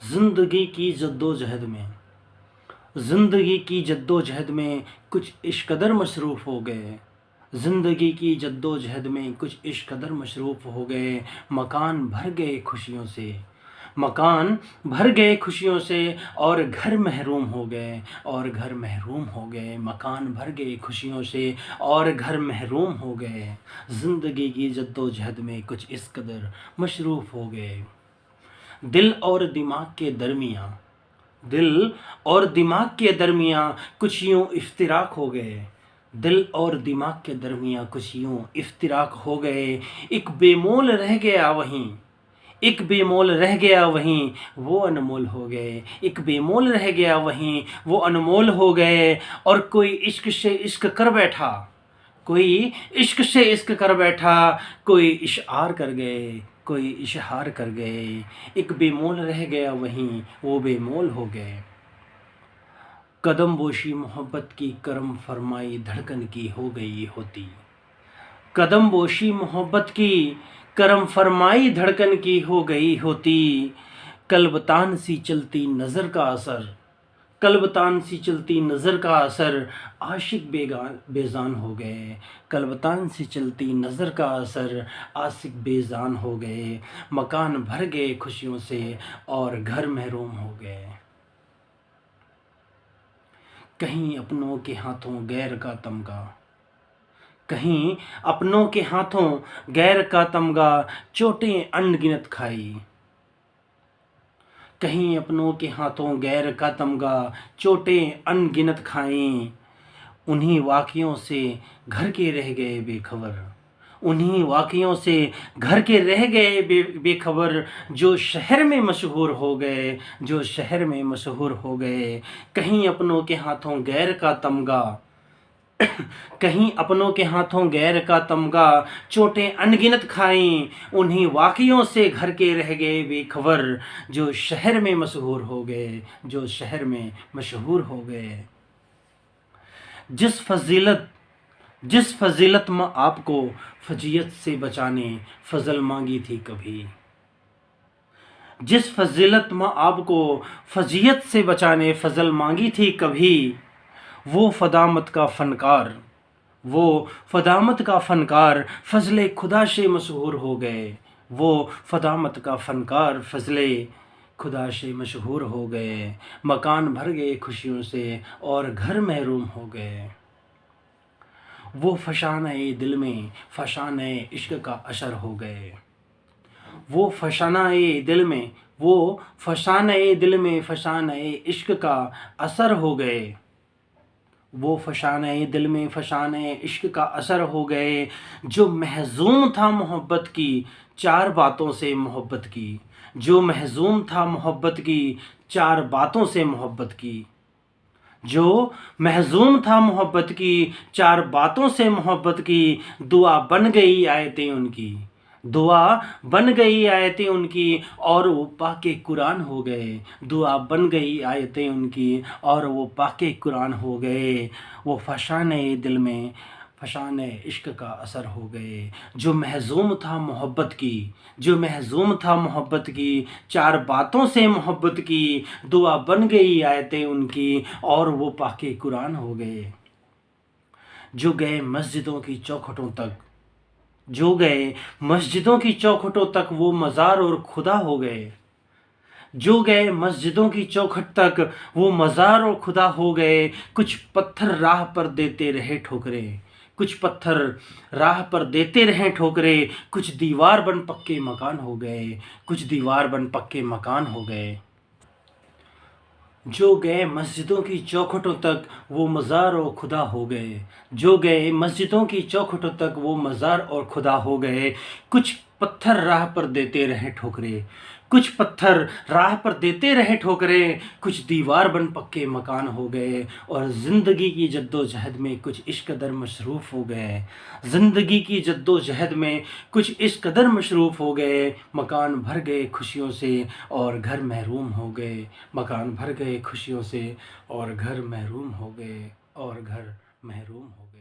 زندگی کی جدوجہد میں زندگی کی جدوجہد میں کچھ اس قدر مصروف ہو گئے، زندگی کی جدوجہد میں کچھ اس قدر مصروف ہو گئے، مکان بھر گئے خوشیوں سے، مکان بھر گئے خوشیوں سے، اور گھر محروم ہو گئے، اور گھر محروم ہو گئے، مکان بھر گئے خوشیوں سے، اور گھر محروم ہو گئے، زندگی کی جدوجہد میں کچھ اس قدر مصروف ہو گئے۔ دل اور دماغ کے درمیان دل اور دماغ کے درمیان کچھ یوں افتراق ہو گئے، دل اور دماغ کے درمیان کچھ یوں افتراق ہو گئے، ایک بے مول رہ گیا وہیں، ایک بے مول رہ گیا وہیں وہ انمول ہو گئے، ایک بے مول رہ گیا وہیں وہ انمول ہو گئے، اور کوئی عشق سے عشق کر بیٹھا، کوئی عشق سے عشق کر بیٹھا، کوئی اشعار کر گئے، کوئی اشہار کر گئے، ایک بے مول رہ گیا وہیں وہ بے مول ہو گئے۔ قدم بوشی محبت کی کرم فرمائی دھڑکن کی ہو گئی ہوتی، قدم بوشی محبت کی کرم فرمائی دھڑکن کی ہو گئی ہوتی، قلب تان سی چلتی نظر کا اثر، قلب تان سی چلتی نظر کا اثر، عاشق بیزان ہو گئے، قلب تان سی چلتی نظر کا اثر، عاشق بیزان ہو گئے، مکان بھر گئے خوشیوں سے، اور گھر محروم ہو گئے۔ کہیں اپنوں کے ہاتھوں غیر کا تمغہ، کہیں اپنوں کے ہاتھوں غیر کا تمغہ، چوٹیں ان گنت کھائی، کہیں اپنوں کے ہاتھوں غیر کا تمغہ، چوٹیں ان گنت کھائیں، انہی واقعوں سے گھر کے رہ گئے بے خبر، انہی واقعوں سے گھر کے رہ گئے بے خبر، جو شہر میں مشہور ہو گئے، جو شہر میں مشہور ہو گئے، کہیں اپنوں کے ہاتھوں غیر کا تمغہ، کہیں اپنوں کے ہاتھوں غیر کا تمغہ، چوٹیں ان گنت کھائیں، انہی واقعوں سے گھر کے رہ گئے بے خبر، جو شہر میں مشہور ہو گئے، جو شہر میں مشہور ہو گئے۔ جس فضیلت میں آپ کو فجیعت سے بچانے فضل مانگی تھی کبھی، جس فضیلت میں آپ کو فجیعت سے بچانے فضل مانگی تھی کبھی، وہ فدامت کا فنکار، وہ فدامت کا فنکار فضل خدا سے مشہور ہو گئے، وہ فدامت کا فنکار فضل خدا سے مشہور ہو گئے، مکان بھر گئے خوشیوں سے، اور گھر محروم ہو گئے۔ وہ فشانہ دل میں فشانہ عشق کا اثر ہو گئے، وہ فشانہ دل میں، وہ فشانہ دل میں فشانہ عشق کا اثر ہو گئے، وہ فشانہ دل میں فشانہ عشق کا اثر ہو گئے، جو محزوم تھا محبت کی چار باتوں سے محبت کی، جو محزوم تھا محبت کی چار باتوں سے محبت کی، جو محزوم تھا محبت کی چار باتوں سے محبت کی، دعا بن گئی آیتیں ان کی، دعا بن گئی آیتیں ان کی، اور وہ پاک قرآن ہو گئے، دعا بن گئی آیتیں ان کی، اور وہ پاک قرآن ہو گئے، وہ فشانہ دل میں فشانہ عشق کا اثر ہو گئے، جو محزوم تھا محبت کی، جو محزوم تھا محبت کی چار باتوں سے محبت کی، دعا بن گئی آیتیں ان کی، اور وہ پاک قرآن ہو گئے، جو گئے مسجدوں کی چوکھٹوں تک، جو گئے مسجدوں کی چوکھٹوں تک وہ مزار اور خدا ہو گئے، جو گئے مسجدوں کی چوکھٹ تک وہ مزار اور خدا ہو گئے، کچھ پتھر راہ پر دیتے رہے ٹھوکریں، کچھ پتھر راہ پر دیتے رہے ٹھوکریں، کچھ دیوار بن پکے مکان ہو گئے، کچھ دیوار بن پکے مکان ہو گئے، جو گئے مسجدوں کی چوکھٹوں تک وہ مزار اور خدا ہو گئے، جو گئے مسجدوں کی چوکھٹوں تک وہ مزار اور خدا ہو گئے، کچھ پتھر راہ پر دیتے رہے ٹھوکریں، کچھ پتھر راہ پر دیتے رہے ٹھوکریں، کچھ دیوار بن پکے مکان ہو گئے، اور زندگی کی جدوجہد میں کچھ اس قدر مصروف ہو گئے، زندگی کی جدوجہد میں کچھ اس قدر مصروف ہو گئے، مکان بھر گئے خوشیوں سے، اور گھر محروم ہو گئے، مکان بھر گئے خوشیوں سے، اور گھر محروم ہو گئے، اور گھر محروم ہو گئے۔